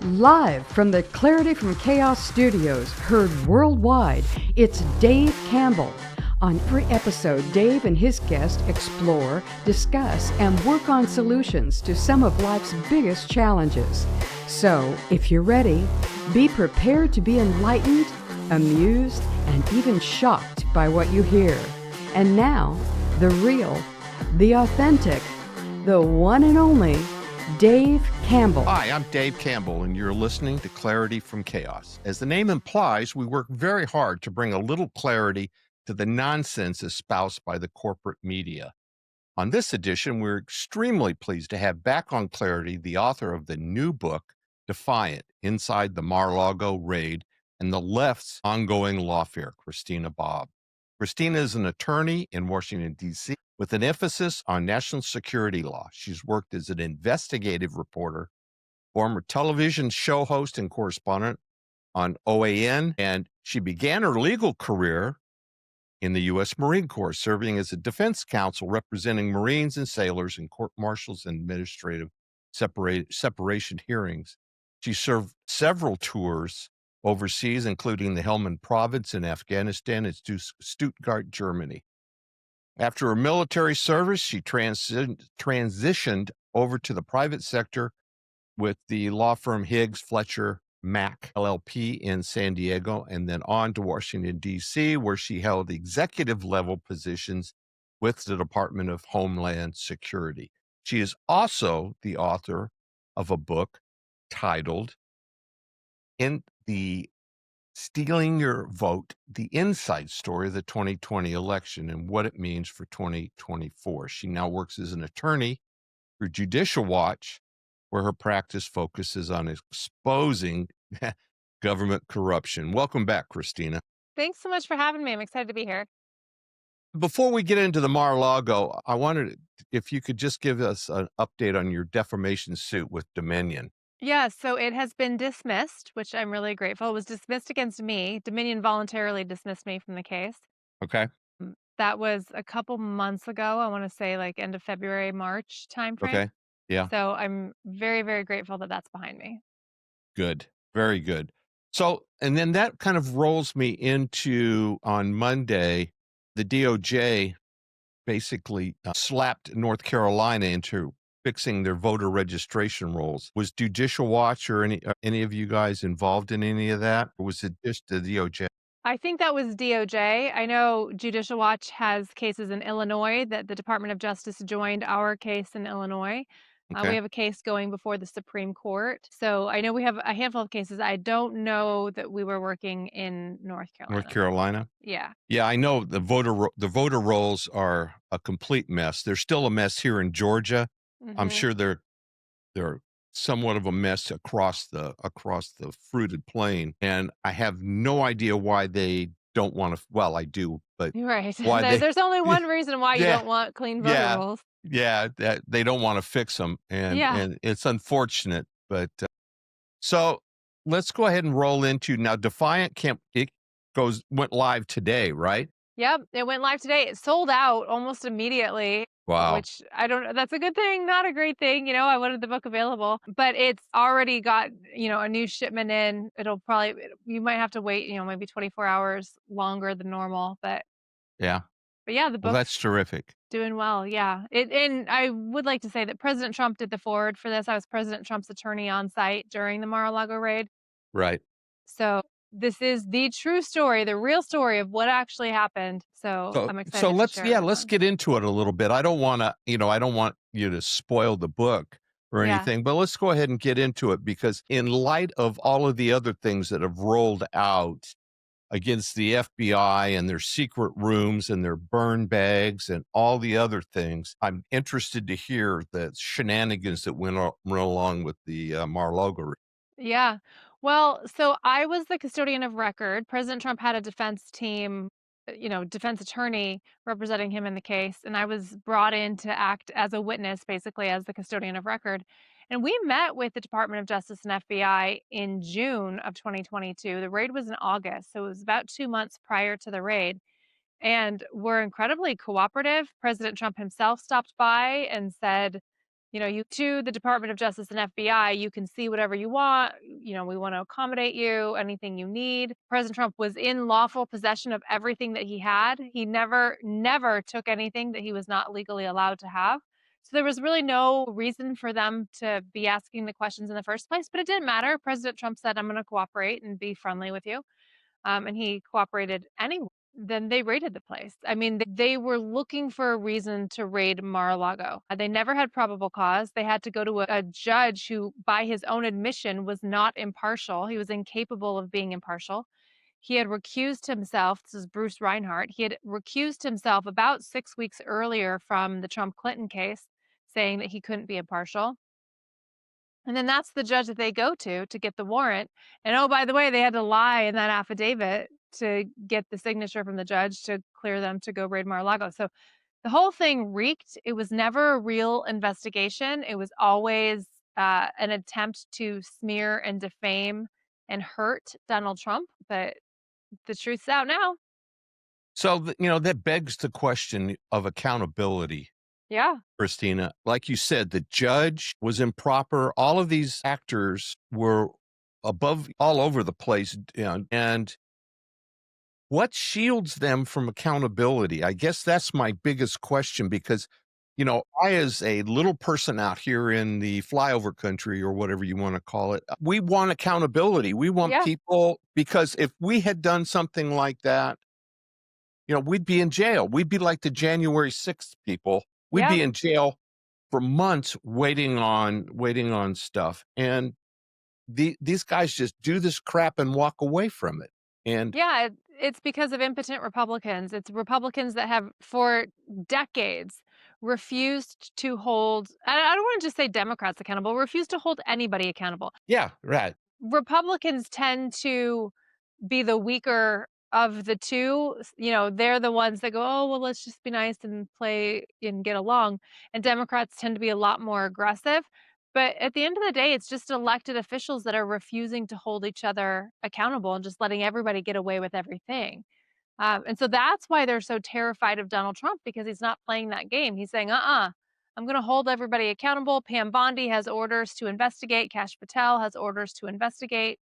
Live from the Clarity from Chaos studios, heard worldwide, it's Dave Campbell. On every episode, Dave and his guests explore, discuss, and work on solutions to some of life's biggest challenges. So, if you're ready, be prepared to be enlightened, amused, and even shocked by what you hear. And now, the real, the authentic, the one and only Dave Campbell. Hi, I'm Dave Campbell, and you're listening to Clarity from Chaos. As the name implies, we work very hard to bring a little clarity to the nonsense espoused by the corporate media. On this edition, we're extremely pleased to have back on Clarity the author of the new book, Defiant, Inside the Mar-a-lago Raid and the Left's Ongoing Lawfare, Christina Bobb. Christina is an attorney in Washington, D.C., with an emphasis on national security law. She's worked as an investigative reporter, former television show host and correspondent on OAN, and she began her legal career in the U.S. Marine Corps, serving as a defense counsel representing Marines and sailors in court-martials and administrative separation hearings. She served several tours overseas, including the Helmand province in Afghanistan and Stuttgart, Germany. After her military service, she transitioned over to the private sector with the law firm Higgs Fletcher Mack LLP in San Diego, and then on to Washington, D.C., where she held executive level positions with the Department of Homeland Security. She is also the author of a book titled In the Stealing Your Vote, the inside story of the 2020 election and what it means for 2024. She now works as an attorney for Judicial Watch, where her practice focuses on exposing government corruption. Welcome back, Christina. Thanks so much for having me. I'm excited to be here. Before we get into the Mar-a-Lago, I wondered if you could just give us an update on your defamation suit with Dominion. Yeah, so it has been dismissed, which I'm really grateful. It was dismissed against me. Dominion voluntarily dismissed me from the case. Okay. That was a couple months ago. I want to say like end of February, March timeframe. Okay. Yeah. So I'm very, very grateful that that's behind me. Good. Very good. So, and then that kind of rolls me into on Monday, the DOJ basically slapped North Carolina into fixing their voter registration rolls. Was Judicial Watch or any of you guys involved in any of that? Or was it just the DOJ? I think that was DOJ. I know Judicial Watch has cases in Illinois that the Department of Justice joined our case in Illinois. Okay. We have a case going before the Supreme Court. So I know we have a handful of cases. I don't know that we were working in North Carolina. North Carolina? Yeah. Yeah, I know the voter rolls are a complete mess. They're still a mess here in Georgia. I'm sure they're somewhat of a mess across the fruited plain, and I have no idea why they don't want to. Well, I do, but Right. why There's only one reason why you Yeah. don't want clean voter rolls. Yeah, that they don't want to fix them, and it's unfortunate. But so let's go ahead and roll into now. Defiant went live today, right? Yep, it went live today. It sold out almost immediately. Wow. Which I don't know. That's a good thing, not a great thing. You know, I wanted the book available, but it's already got, a new shipment in. You might have to wait, maybe 24 hours longer than normal. But yeah, yeah, the book's that's terrific. Doing well. Yeah. And I would like to say that President Trump did the forward for this. I was President Trump's attorney on site during the Mar-a-Lago raid. Right. So this is the true story, the real story of what actually happened. So I'm excited. So let's to share let's get into it a little bit. I don't want you to spoil the book or anything, but let's go ahead and get into it, because in light of all of the other things that have rolled out against the FBI and their secret rooms and their burn bags and all the other things, I'm interested to hear the shenanigans that went along with the Mar-a-Lago. Yeah. Well, so I was the custodian of record. President Trump had a defense team, defense attorney representing him in the case. And I was brought in to act as a witness, basically as the custodian of record. And we met with the Department of Justice and FBI in June of 2022. The raid was in August. So it was about 2 months prior to the raid. And we're incredibly cooperative. President Trump himself stopped by and said, you to the Department of Justice and FBI, you can see whatever you want. We want to accommodate you, anything you need. President Trump was in lawful possession of everything that he had. He never took anything that he was not legally allowed to have. So there was really no reason for them to be asking the questions in the first place, but it didn't matter. President Trump said, I'm going to cooperate and be friendly with you. And he cooperated anyway. Then they raided the place. I mean, they were looking for a reason to raid Mar-a-Lago. They never had probable cause. They had to go to a judge who, by his own admission, was not impartial. He was incapable of being impartial. He had recused himself. This is Bruce Reinhardt. He had recused himself about 6 weeks earlier from the Trump Clinton case, saying that he couldn't be impartial. And then that's the judge that they go to get the warrant. And oh, by the way, they had to lie in that affidavit to get the signature from the judge to clear them to go raid Mar-a-Lago. So the whole thing reeked. It was never a real investigation. It was always an attempt to smear and defame and hurt Donald Trump. But the truth's out now. So, that begs the question of accountability. Yeah. Christina, like you said, the judge was improper. All of these actors were above all over the place. And what shields them from accountability? I guess that's my biggest question because, I, as a little person out here in the flyover country or whatever you want to call it, we want accountability. We want people, because if we had done something like that, we'd be in jail. We'd be like the January 6th people. We'd be in jail for months waiting on stuff. And these guys just do this crap and walk away from it. And yeah, it's because of impotent Republicans. It's Republicans that have for decades refused to hold, I don't want to just say Democrats accountable, refused to hold anybody accountable. Yeah, right. Republicans tend to be the weaker of the two. They're the ones that go, oh, well, let's just be nice and play and get along. And Democrats tend to be a lot more aggressive. But at the end of the day, it's just elected officials that are refusing to hold each other accountable and just letting everybody get away with everything. And so that's why they're so terrified of Donald Trump, because he's not playing that game. He's saying, I'm going to hold everybody accountable. Pam Bondi has orders to investigate. Kash Patel has orders to investigate.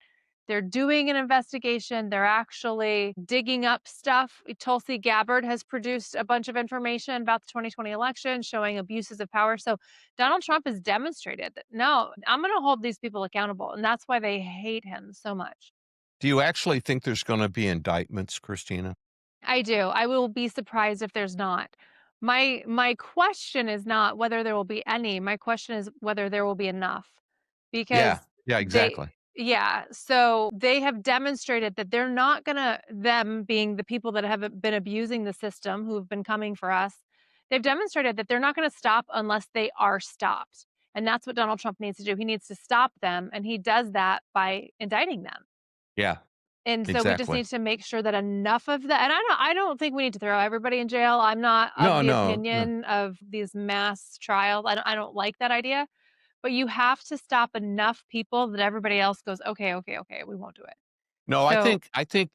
They're doing an investigation. They're actually digging up stuff. Tulsi Gabbard has produced a bunch of information about the 2020 election showing abuses of power. So Donald Trump has demonstrated that, no, I'm going to hold these people accountable. And that's why they hate him so much. Do you actually think there's going to be indictments, Christina? I do. I will be surprised if there's not. My question is not whether there will be any. My question is whether there will be enough. Because Yeah, exactly. So they have demonstrated that they're not gonna, them being the people that have been abusing the system, who have been coming for us, they've demonstrated that they're not gonna stop unless they are stopped. And that's what Donald Trump needs to do. He needs to stop them, and he does that by indicting them. Yeah, And so we just exactly. need to make sure that enough of that, and I don't think we need to throw everybody in jail. I'm not No, of the no. opinion of these mass trials. I don't like that idea. But you have to stop enough people that everybody else goes, okay, we won't do it. No, I So think,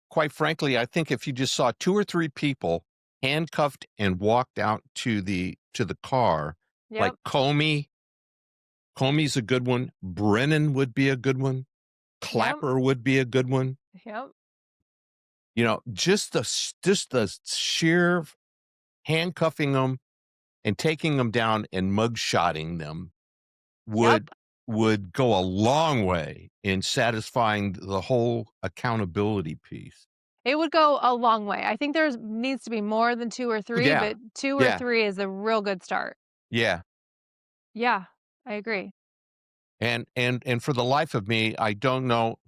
quite frankly, I think if you just saw 2 or 3 people handcuffed and walked out to the car, like yep, Comey's a good one, Brennan would be a good one, yep, Clapper would be a good one. yep, Just the sheer handcuffing them and taking them down and mugshotting them yep. would go a long way in satisfying the whole accountability piece. It would go a long way. I think there needs to be more than 2 or 3, Yeah. but 2 or Yeah. 3 is a real good start. Yeah. Yeah, I agree. And for the life of me, I don't know.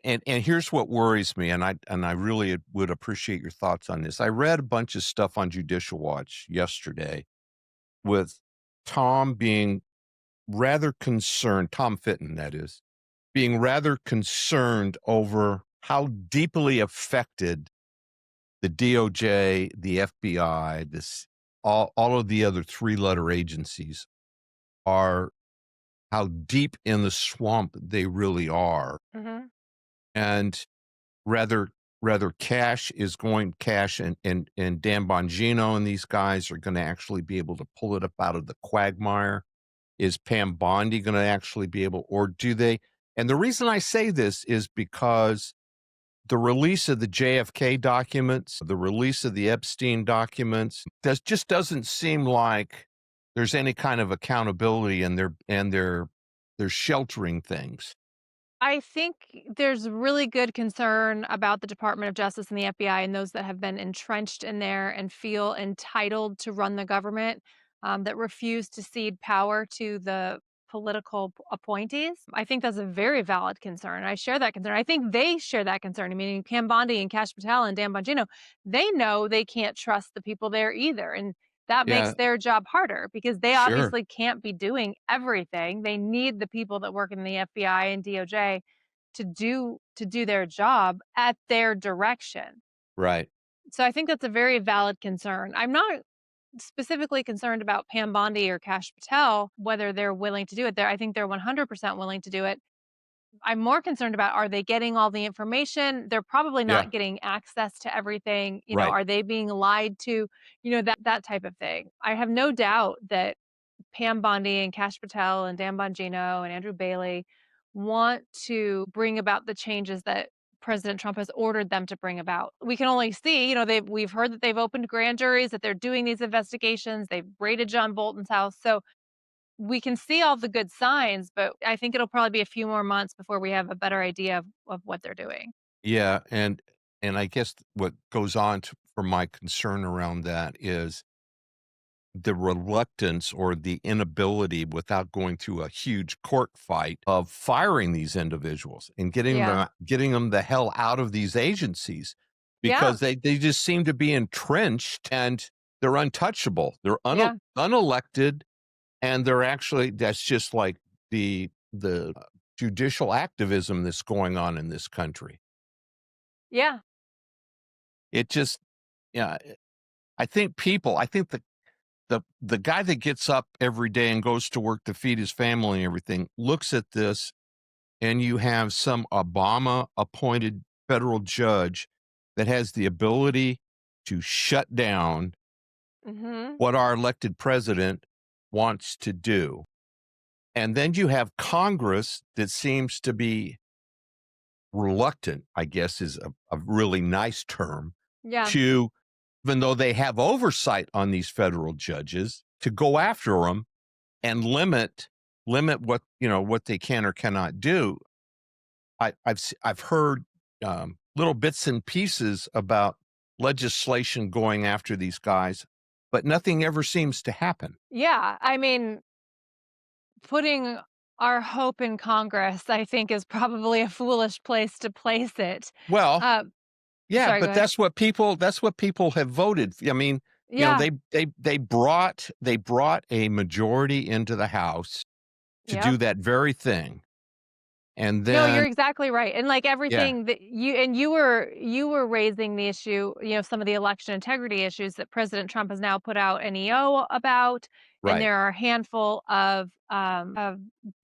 And here's what worries me, and I really would appreciate your thoughts on this. I read a bunch of stuff on Judicial Watch yesterday with Tom being rather concerned, Tom Fitton, that is, being rather concerned over how deeply affected the DOJ, the FBI, all of the other 3-letter agencies are, how deep in the swamp they really are. Mhm. And rather Cash and Dan Bongino and these guys are going to actually be able to pull it up out of the quagmire. Is Pam Bondi going to actually be able, or do they? And the reason I say this is because the release of the JFK documents, the release of the Epstein documents, just doesn't seem like there's any kind of accountability, and they're sheltering things. I think there's really good concern about the Department of Justice and the FBI and those that have been entrenched in there and feel entitled to run the government, that refuse to cede power to the political appointees. I think that's a very valid concern. I share that concern. I think they share that concern. Meaning Pam Bondi and Cash Patel and Dan Bongino, they know they can't trust the people there either. And that makes Yeah, their job harder because they sure. obviously can't be doing everything. They need the people that work in the FBI and DOJ to do their job at their direction. Right. So I think that's a very valid concern. I'm not specifically concerned about Pam Bondi or Cash Patel, whether they're willing to do it. I think they're 100% willing to do it. I'm more concerned about, are they getting all the information? They're probably Yeah. not getting access to everything. Right. Are they being lied to? That type of thing. I have no doubt that Pam Bondi and Cash Patel and Dan Bongino and Andrew Bailey want to bring about the changes that President Trump has ordered them to bring about. We can only see, we've heard that they've opened grand juries, that they're doing these investigations, they've raided John Bolton's house. So we can see all the good signs, but I think it'll probably be a few more months before we have a better idea of what they're doing. Yeah, and I guess what goes on for my concern around that is the reluctance or the inability, without going through a huge court fight, of firing these individuals and Yeah. getting them the hell out of these agencies, Yeah. because they just seem to be entrenched and they're untouchable. They're Yeah. unelected, and they're actually, that's just like the judicial activism that's going on in this country. Yeah. It just, yeah, I think the guy that gets up every day and goes to work to feed his family and everything looks at this, and you have some Obama appointed federal judge that has the ability to shut down Mhm. what our elected president wants to do. And then you have Congress that seems to be reluctant, I guess is a really nice term, Yeah. to, even though they have oversight on these federal judges, to go after them and limit what they can or cannot do. I've heard little bits and pieces about legislation going after these guys, but nothing ever seems to happen. Yeah. I mean, putting our hope in Congress, I think, is probably a foolish place to place it. Well, Uh, yeah, Sorry, go but ahead. that's what people have voted. I mean, Yeah. they brought a majority into the House to Yep. do that very thing, and No, then you're exactly right. And like yeah, everything that you were raising the issue, some of the election integrity issues that President Trump has now put out an EO about, and right. there are a handful of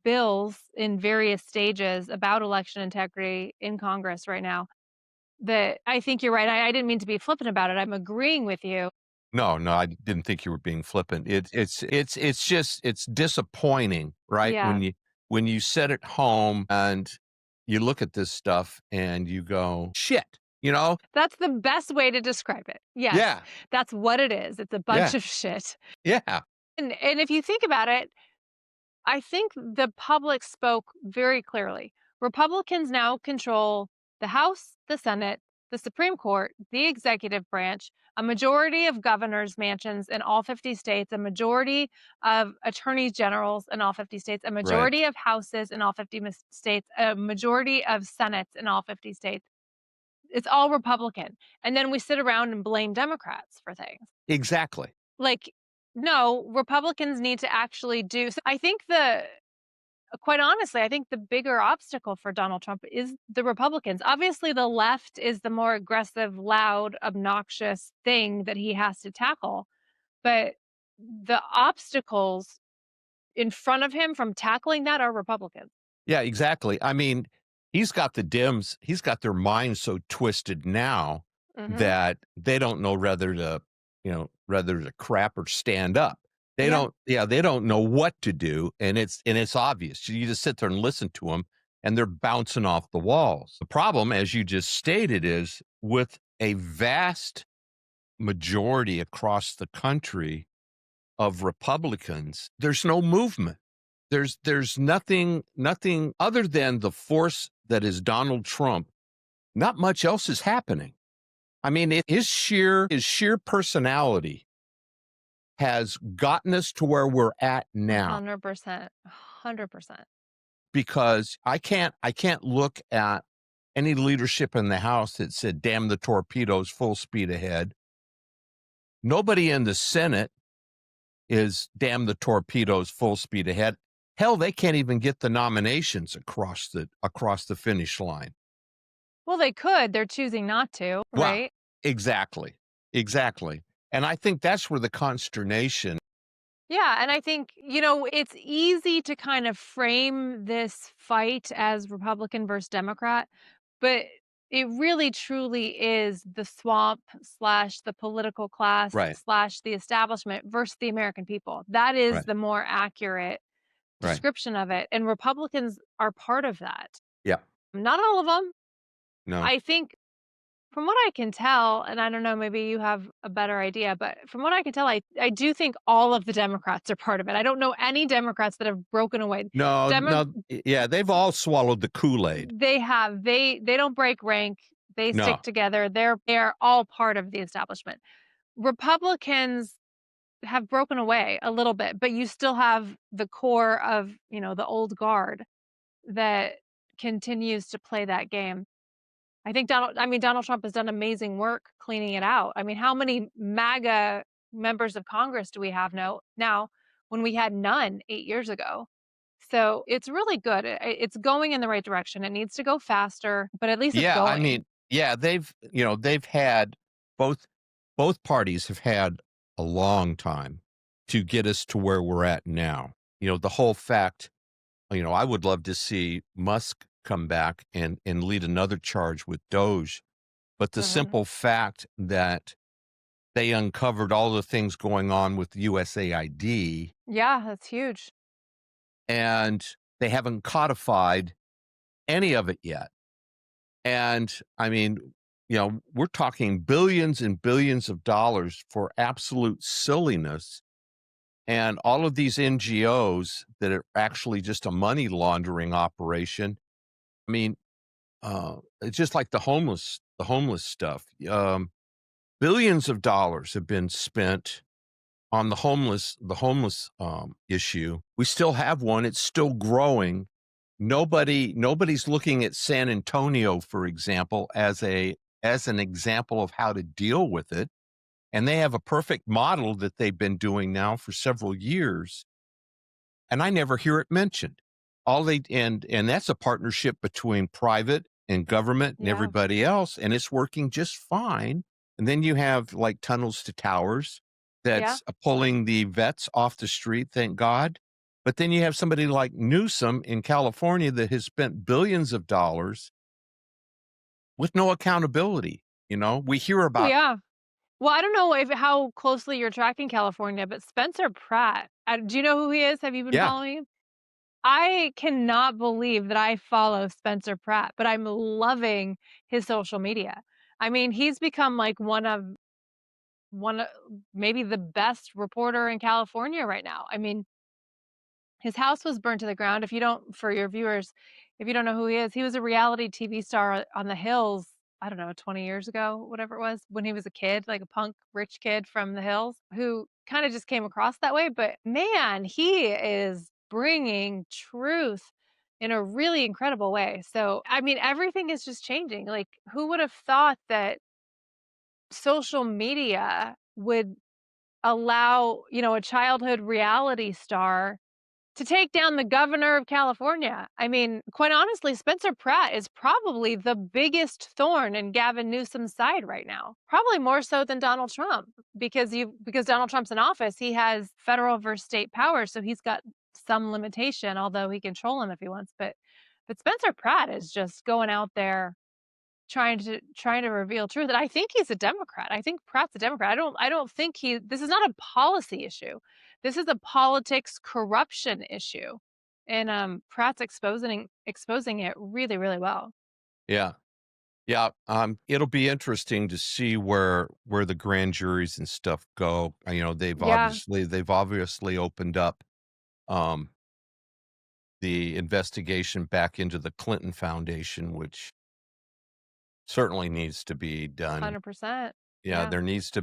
bills in various stages about election integrity in Congress right now. That I think you're right. I didn't mean to be flippant about it. I'm agreeing with you. No, no, I didn't think you were being flippant. It's disappointing, right? Yeah. When you sit at home and you look at this stuff and you go, shit, you know? That's the best way to describe it. Yes, Yeah, that's what it is. It's a bunch yeah, of shit. yeah, And if you think about it, I think the public spoke very clearly. Republicans now control the House, the Senate, the Supreme Court, the executive branch, a majority of governors' mansions in all 50 states, a majority of attorneys generals in all 50 states, a right. majority of houses in all 50 states, a majority of senates in all 50 states. It's all Republican. And then we sit around and blame Democrats for things. Exactly. Like, no, Republicans need to actually do. So I think quite honestly, I think the bigger obstacle for Donald Trump is the Republicans. Obviously, the left is the more aggressive, loud, obnoxious thing that he has to tackle. But the obstacles in front of him from tackling that are Republicans. Yeah, exactly. I mean, he's got their minds so twisted now Hmm. that they don't know whether to crap or stand up. They Yeah. don't they don't know what to do, and it's obvious. You just sit there and listen to them, and they're bouncing off the walls. The problem, as you just stated, is with a vast majority across the country of Republicans, there's no movement. There's nothing other than the force that is Donald Trump. Not much else is happening. I mean, his sheer personality has gotten us to where we're at now 100%. 100%. because I can't look at any leadership in the House that said, damn the torpedoes, full speed ahead. Nobody in the Senate is damn the torpedoes, full speed ahead. Hell, they can't even get the nominations across the finish line. Well, they could. They're choosing not to, Wow. right? Exactly. Exactly. And I think that's where the consternation. Yeah, and I think, it's easy to kind of frame this fight as Republican versus Democrat, but it really truly is the swamp slash the political class Right. slash the establishment versus the American people. That is Right. the more accurate Right. description of it. And Republicans are part of that. Yeah. Not all of them. No. I think from what I can tell, and I don't know, maybe you have a better idea, but from what I can tell, I do think all of the Democrats are part of it. I don't know any Democrats that have broken away. No, Demo- no, yeah, they've all swallowed the Kool-Aid. they have they don't break rank. They No. stick together. They're all part of the establishment. Republicans have broken away a little bit, but you still have the core of, the old guard that continues to play that game. I think Donald Trump has done amazing work cleaning it out. I mean, how many MAGA members of Congress do we have now when we had none 8 years ago? So it's really good. It's going in the right direction. It needs to go faster, but at least it's Yeah, I going. mean, yeah, they've had both parties have had a long time to get us to where we're at now. The whole fact, I would love to see Musk come back and lead another charge with Doge, but the Mhm. simple fact that they uncovered all the things going on with USAID Yeah, that's huge. and they haven't codified any of it yet. And I mean, we're talking billions and billions of dollars for absolute silliness. And all of these NGOs that are actually just a money laundering operation. I mean, it's just like the homeless stuff. Billions of dollars have been spent on the homeless issue. We still have one. It's still growing. Nobody's looking at San Antonio, for example, as an example of how to deal with it. And they have a perfect model that they've been doing now for several years. And I never hear it mentioned. And that's a partnership between private and government and Yeah. everybody else, and it's working just fine. And then you have like tunnels to towers Yeah. that's pulling the vets off the street, thank God. But then you have somebody like Newsom in California that has spent billions of dollars with no accountability. We hear Oh, about, yeah. Well, I don't know how closely you're tracking California, but Spencer Pratt, do you know who he is? Have you been yeah, following him? I cannot believe that I follow Spencer Pratt, but I'm loving his social media. I mean, he's become like one of maybe the best reporter in California right now. I mean, his house was burned to the ground. For your viewers, if you don't know who he was a reality TV star on the hills, I don't know, 20 years ago, whatever it was, when he was a kid, like a punk rich kid from the hills who kind of just came across that way. But man, he is bringing truth in a really incredible way. So, I mean, everything is just changing. Like, who would have thought that social media would allow, a childhood reality star to take down the governor of California? I mean, quite honestly, Spencer Pratt is probably the biggest thorn in Gavin Newsom's side right now. Probably more so than Donald Trump because Donald Trump's in office, he has federal versus state power, so he's got some limitation, although he can control him if he wants. But Spencer Pratt is just going out there trying to reveal truth. And I think he's a Democrat. I think Pratt's a Democrat. I don't think this is not a policy issue. This is a politics corruption issue. And Pratt's exposing it really, really well. Yeah. Yeah, it'll be interesting to see where the grand juries and stuff go. Yeah, They've obviously opened up um, the investigation back into the Clinton Foundation, which certainly needs to be done. 100%. Yeah, Yeah. there needs to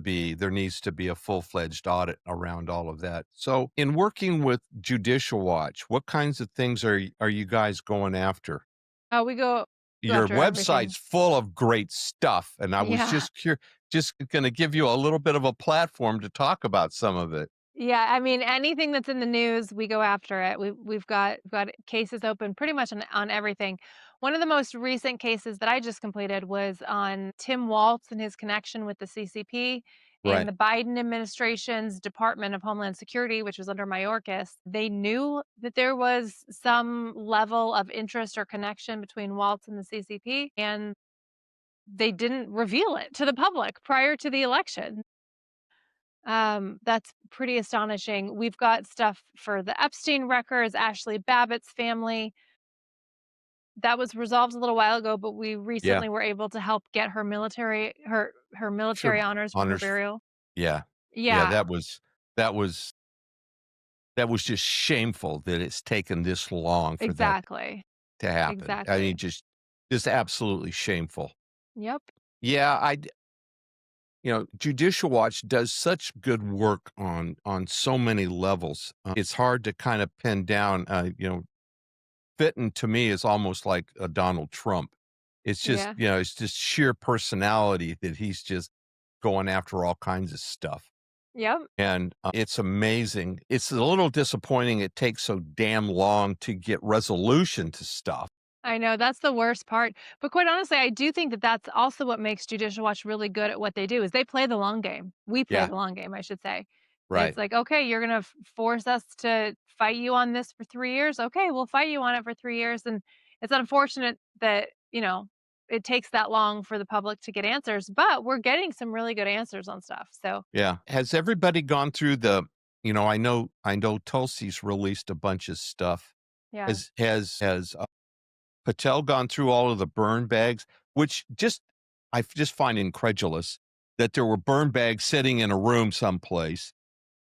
be a full-fledged audit around all of that. So, in working with Judicial Watch, what kinds of things are you guys going after? We go Your after everything. website's full of great stuff, and I was Yeah. just gonna give you a little bit of a platform to talk about some of it. Yeah, I mean, anything that's in the news, we go after it. We've got cases open pretty much on everything. One of the most recent cases that I just completed was on Tim Waltz and his connection with the CCP in Right. the Biden administration's Department of Homeland Security, which was under Mayorkas. They knew that there was some level of interest or connection between Waltz and the CCP, and they didn't reveal it to the public prior to the election. That's pretty astonishing. We've got stuff for the Epstein records, Ashley Babbitt's family. That was resolved a little while ago, but we Yeah. recently were able to help get her Sure. military honors for her Honors. burial. Yeah. Yeah, Yeah, that was that was just shameful that it's taken this long for that exactly. to happen. I mean, Exactly. just absolutely shameful. Yep. Yeah, Judicial Watch does such good work on so many levels. It's hard to kind of pin down. Fitton to me is almost like a Donald Trump. It's just Yeah. it's just sheer personality that he's just going after all kinds of stuff, Yep. and it's amazing. It's a little disappointing. It takes so damn long to get resolution to stuff. I know, that's the worst part, but quite honestly, I do think that that's also what makes Judicial Watch really good at what they do, is they play the long game. We play Yeah, the long game, I should say. It's right. like, "Okay, you're gonna force us to fight you on this for 3 years? Okay, we'll fight you on it for 3 years," and it's unfortunate that, it takes that long for the public to get answers, but we're getting some really good answers on stuff, so Yeah. Has everybody gone through I know Tulsi's released a bunch of stuff. yeah. Has Patel gone through all of the burn bags, which I just find incredulous that there were burn bags sitting in a room someplace,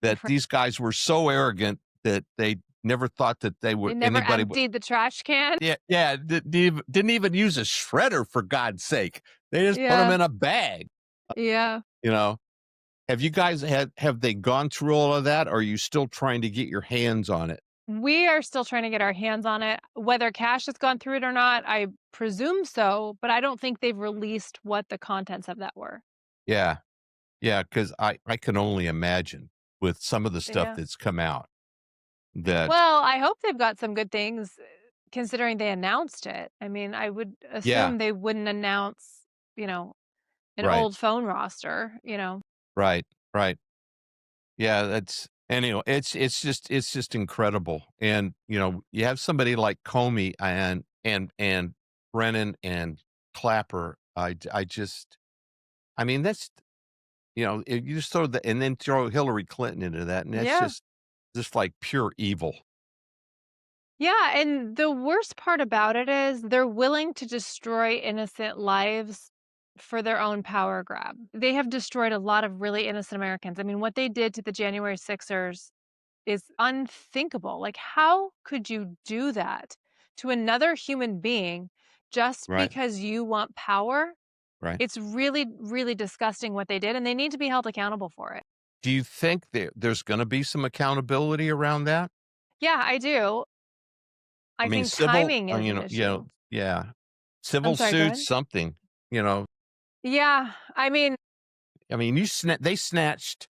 that these guys were so arrogant that they never thought that they They would never anybody would. emptied the trash can. Yeah, yeah, didn't even use a shredder, for God's sake. They just put them Yeah, in a bag, yeah. you know? Have they gone through all of that, or are you still trying to get your hands on it? We are still trying to get our hands on it. Whether Cash has gone through it or not, I presume so, but I don't think they've released what the contents of that were. Yeah. Yeah, because I can only imagine with some of the stuff Yeah. that's come out that. Well, I hope they've got some good things considering they announced it. I mean, I would Yeah, assume they wouldn't announce, you know, an right, old phone roster. right, right. Yeah, that's anyway, it's just incredible, and, you have somebody like Comey and Brennan and Clapper. I mean, that's if you just throw the and then throw Hillary Clinton into that, and that's Yeah. just like pure evil. Yeah, and the worst part about it is they're willing to destroy innocent lives for their own power grab. They have destroyed a lot of really innocent Americans. I mean, what they did to the January Sixers is unthinkable. Like, how could you do that to another human being just Right, because you want power? right. It's really, really disgusting what they did, and they need to be held accountable for it. Do you think there's gonna be some accountability around that? Yeah, I do. I I mean, think civil, timing is an issue. yeah, I'm civil sorry, go suits, ahead. something, you know. Yeah, I mean, I mean, they snatched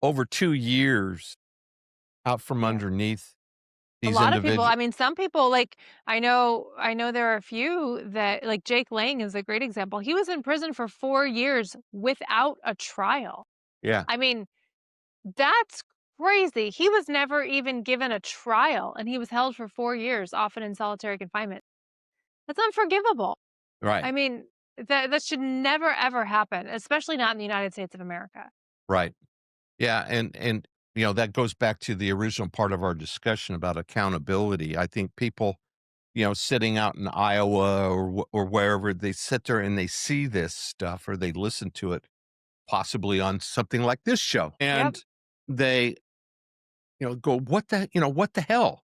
over 2 years out from yeah. underneath A these lot of people, individuals. I mean, some people, like, I know there are a few that, like, Jake Lang is a great example. He was in prison for 4 years without a trial. Yeah, I mean, that's crazy. He was never even given a trial, and he was held for 4 years, often in solitary confinement. That's unforgivable. right, I mean, that should never, ever happen, especially not in the United States of America. right. Yeah, and that goes back to the original part of our discussion about accountability. I think people, sitting out in Iowa or wherever, they sit there and they see this stuff or they listen to it possibly on something like this show. Yep. And they, go, what the hell?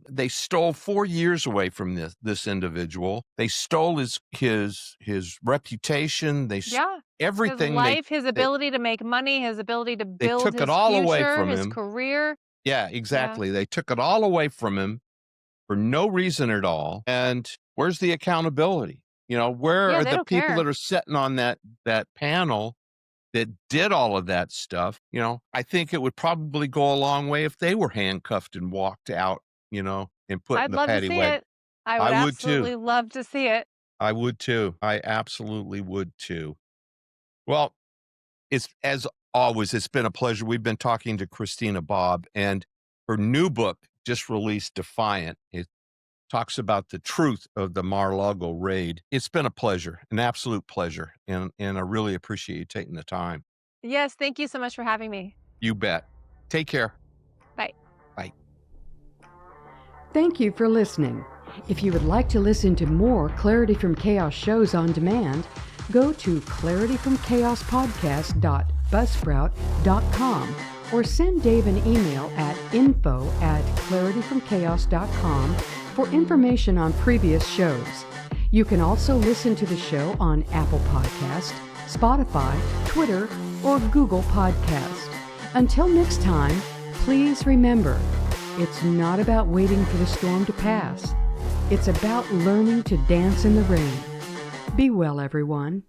They stole 4 years away from this individual. They stole his reputation. Yeah. Everything. His life, his ability to make money, his ability to They build took his it all away future, from his him. career. Yeah, exactly. They took it all away from him for no reason at all. And where's the accountability? Where are they the don't people care. that are sitting on that panel that did all of that stuff? I think it would probably go a long way if they were handcuffed and walked out, and put in I'd the love to paddy see wagon. it. I would I would too. absolutely love to see it. I would too. I absolutely would too. Well, as always, it's been a pleasure. We've been talking to Christina Bobb, and her new book just released, Defiant. It talks about the truth of the Mar-a-lago raid. It's been a pleasure, an absolute pleasure, and I really appreciate you taking the time. Yes, thank you so much for having me. You bet. Take care. Bye. Bye. Thank you for listening. If you would like to listen to more Clarity from Chaos shows on demand, go to clarityfromchaos.buzzsprout.com or send Dave an email at info@clarityfromchaos.com for information on previous shows. You can also listen to the show on Apple Podcast, Spotify, Twitter, or Google Podcast. Until next time, please remember, it's not about waiting for the storm to pass. It's about learning to dance in the rain. Be well, everyone.